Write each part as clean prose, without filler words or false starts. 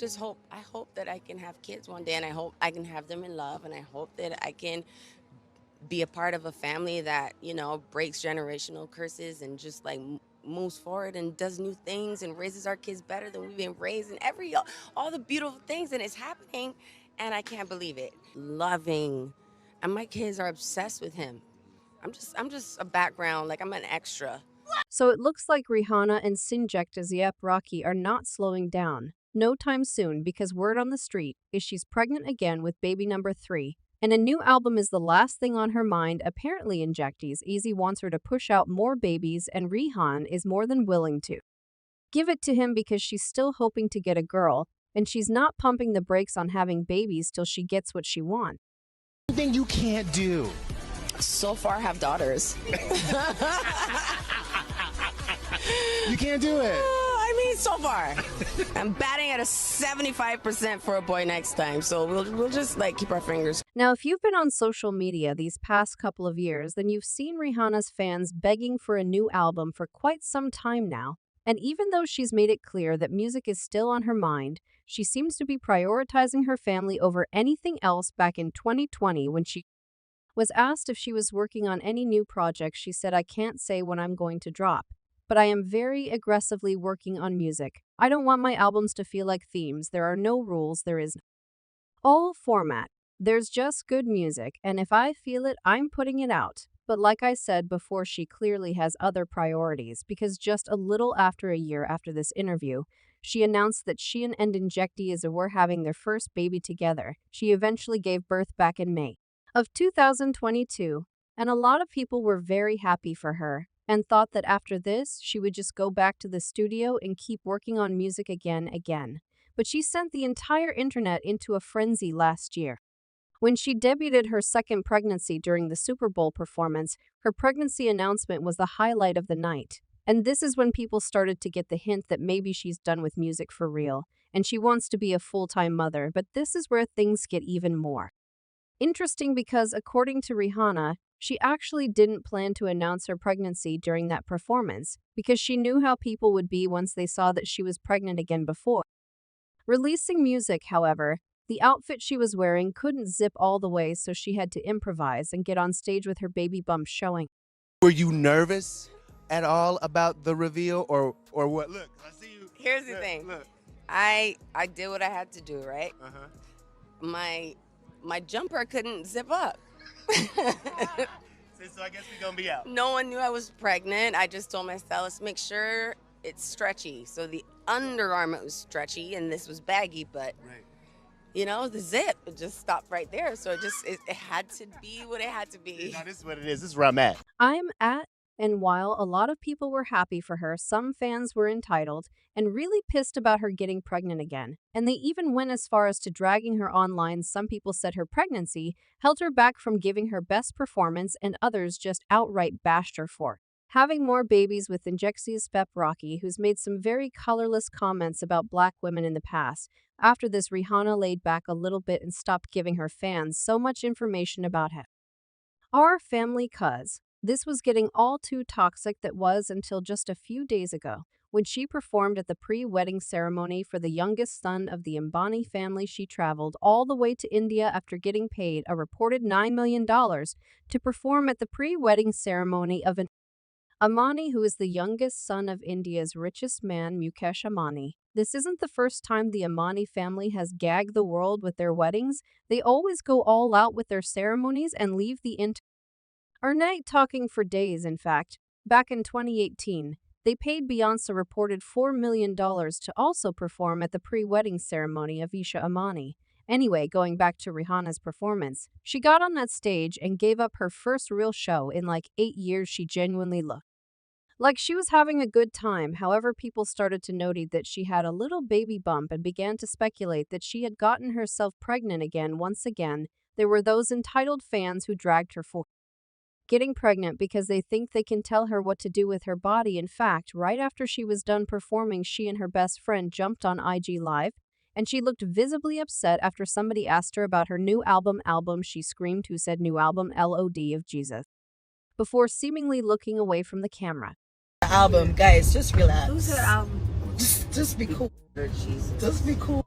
I hope that I can have kids one day, and I hope I can have them in love, and I hope that I can be a part of a family that, breaks generational curses and just like moves forward and does new things and raises our kids better than we've been raised, and all the beautiful things, and it's happening, and I can't believe it. Loving, and my kids are obsessed with him. I'm just a background, like I'm an extra. So it looks like Rihanna and Sinjekta's Yep Rocky are not slowing down. No time soon, because word on the street is she's pregnant again with baby number 3. And a new album is the last thing on her mind. Apparently, Injecties Easy wants her to push out more babies, and Rihan is more than willing to give it to him because she's still hoping to get a girl, and she's not pumping the brakes on having babies till she gets what she wants. Thing you can't do. So far, have daughters. You can't do it. I mean, so far. I'm batting at a 75% for a boy next time, so we'll just like keep our fingers. Now, if you've been on social media these past couple of years, then you've seen Rihanna's fans begging for a new album for quite some time now. And even though she's made it clear that music is still on her mind, she seems to be prioritizing her family over anything else. Back in 2020, when she was asked if she was working on any new projects, she said, "I can't say when I'm going to drop, but I am very aggressively working on music. I don't want my albums to feel like themes. There are no rules, there is all format. There's just good music, and if I feel it, I'm putting it out." But like I said before, she clearly has other priorities, because just a little after a year after this interview, she announced that she and Injecties were having their first baby together. She eventually gave birth back in May of 2022, and a lot of people were very happy for her and thought that after this, she would just go back to the studio and keep working on music again. But she sent the entire internet into a frenzy last year. When she debuted her second pregnancy during the Super Bowl performance, her pregnancy announcement was the highlight of the night. And this is when people started to get the hint that maybe she's done with music for real, and she wants to be a full-time mother. But this is where things get even more interesting, because according to Rihanna, she actually didn't plan to announce her pregnancy during that performance because she knew how people would be once they saw that she was pregnant again before releasing music. However, the outfit she was wearing couldn't zip all the way, so she had to improvise and get on stage with her baby bump showing. Were you nervous at all about the reveal, or what? Look, I see you. Here's the Look, thing. Look. I did what I had to do, right? Uh-huh. My jumper couldn't zip up. So I guess we're gonna be out. No one knew I was pregnant. I just told my stylist, make sure it's stretchy. So the undergarment was stretchy and this was baggy, but Right. the zip, it just stopped right there. So it had to be what it had to be. Now this is what it is. This is where I'm at. I'm at, and while a lot of people were happy for her, some fans were entitled and really pissed about her getting pregnant again. And they even went as far as to dragging her online. Some people said her pregnancy held her back from giving her best performance, and others just outright bashed her for having more babies with Injecties Pep Rocky, who's made some very colorless comments about black women in the past. After this, Rihanna laid back a little bit and stopped giving her fans so much information about our family, cuz this was getting all too toxic. That was until just a few days ago, when she performed at the pre-wedding ceremony for the youngest son of the Ambani family. She traveled all the way to India after getting paid a reported $9 million to perform at the pre-wedding ceremony of an Ambani, who is the youngest son of India's richest man, Mukesh Ambani. This isn't the first time the Ambani family has gagged the world with their weddings. They always go all out with their ceremonies and leave the night talking for days. In fact, back in 2018, they paid Beyonce a reported $4 million to also perform at the pre-wedding ceremony of Isha Ambani. Anyway, going back to Rihanna's performance, she got on that stage and gave up her first real show in like 8 years. She genuinely looked like she was having a good time. However, people started to note that she had a little baby bump and began to speculate that she had gotten herself pregnant again. Once again, there were those entitled fans who dragged her for getting pregnant because they think they can tell her what to do with her body. In fact, right after she was done performing, she and her best friend jumped on IG Live, and she looked visibly upset after somebody asked her about her new album. She screamed, "Who said new album? LOD of Jesus," before seemingly looking away from the camera. Album, guys, just relax. Who's her album? Just be cool. Jesus. Just be cool.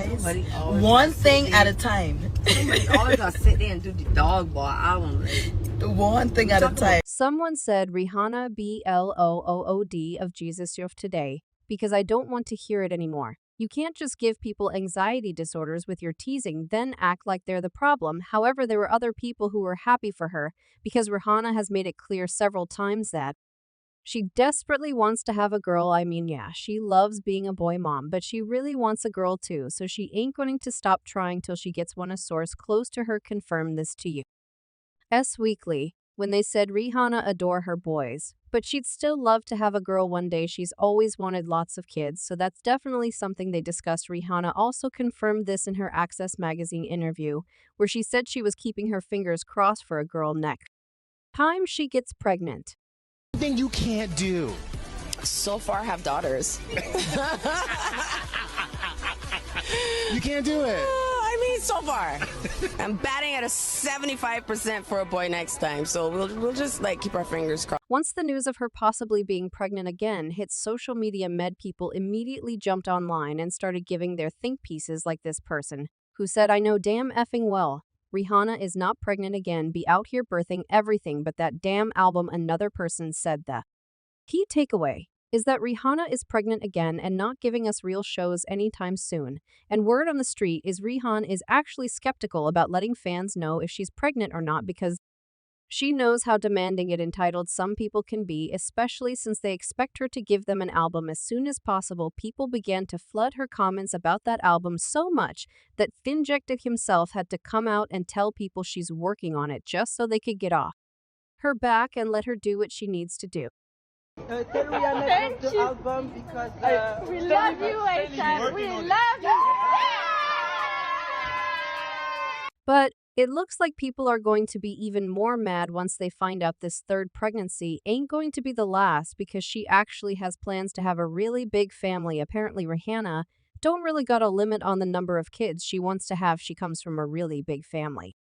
guys. Somebody always One gotta sit thing at there. a time. Somebody always gotta sit there and do the dog boy. I don't know. One thing at a time. Someone said Rihanna BLOOOD of Jesus of today because I don't want to hear it anymore. You can't just give people anxiety disorders with your teasing, then act like they're the problem. However, there were other people who were happy for her because Rihanna has made it clear several times that she desperately wants to have a girl. I mean, yeah, she loves being a boy mom, but she really wants a girl too, so she ain't going to stop trying till she gets one. A source close to her confirmed this to US Weekly when they said Rihanna adore her boys, but she'd still love to have a girl one day. She's always wanted lots of kids, so that's definitely something they discussed. Rihanna also confirmed this in her Access magazine interview, where she said she was keeping her fingers crossed for a girl next time she gets pregnant. Thing you can't do. So far, have daughters. You can't do it. I mean, so far, I'm batting at a 75% for a boy next time. So we'll just like keep our fingers crossed. Once the news of her possibly being pregnant again hit social media, people immediately jumped online and started giving their think pieces, like this person, who said, I know damn effing well Rihanna is not pregnant again, be out here birthing everything but that damn album. Another person said the key takeaway is that Rihanna is pregnant again and not giving us real shows anytime soon. And word on the street is Rihanna is actually skeptical about letting fans know if she's pregnant or not because she knows how demanding it entitled some people can be, especially since they expect her to give them an album as soon as possible. People began to flood her comments about that album so much that Finjective himself had to come out and tell people she's working on it just so they could get off her back and let her do what she needs to do. Tell Rihanna drop the album because we love you, Aisha. We love you. But it looks like people are going to be even more mad once they find out this third pregnancy ain't going to be the last, because she actually has plans to have a really big family. Apparently, Rihanna don't really got a limit on the number of kids she wants to have. She comes from a really big family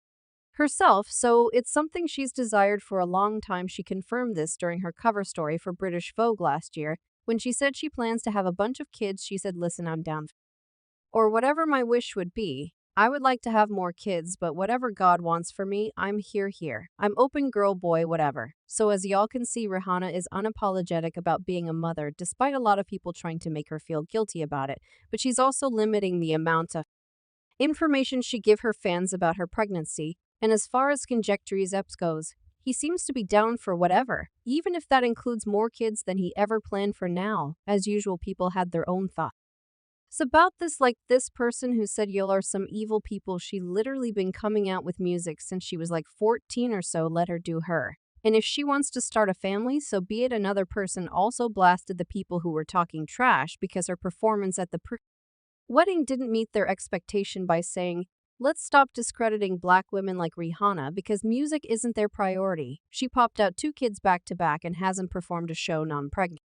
herself, so it's something she's desired for a long time. She confirmed this during her cover story for British Vogue last year when she said she plans to have a bunch of kids. She said, listen, I'm down. Or whatever my wish would be, I would like to have more kids, but whatever God wants for me, I'm here. I'm open, girl, boy, whatever. So as y'all can see, Rihanna is unapologetic about being a mother, despite a lot of people trying to make her feel guilty about it. But she's also limiting the amount of information she give her fans about her pregnancy. And as far as conjectures goes, he seems to be down for whatever, even if that includes more kids than he ever planned for now. As usual, people had their own thoughts about this, like this person who said y'all are some evil people. She literally been coming out with music since she was like 14 or so. Let her do her. And if she wants to start a family, so be it. Another person also blasted the people who were talking trash because her performance at the wedding didn't meet their expectation by saying, let's stop discrediting black women like Rihanna because music isn't their priority. She popped out 2 kids back to back and hasn't performed a show non-pregnant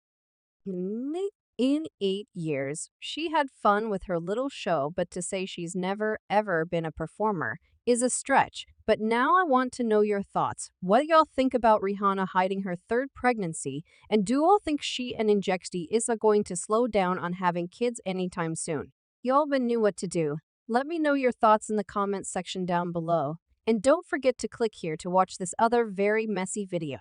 in 8 years. She had fun with her little show, but to say she's never ever been a performer is a stretch. But now I want to know your thoughts. What y'all think about Rihanna hiding her third pregnancy? And do y'all think she and Injecti is going to slow down on having kids anytime soon? Y'all been knew what to do. Let me know your thoughts in the comments section down below. And don't forget to click here to watch this other very messy video.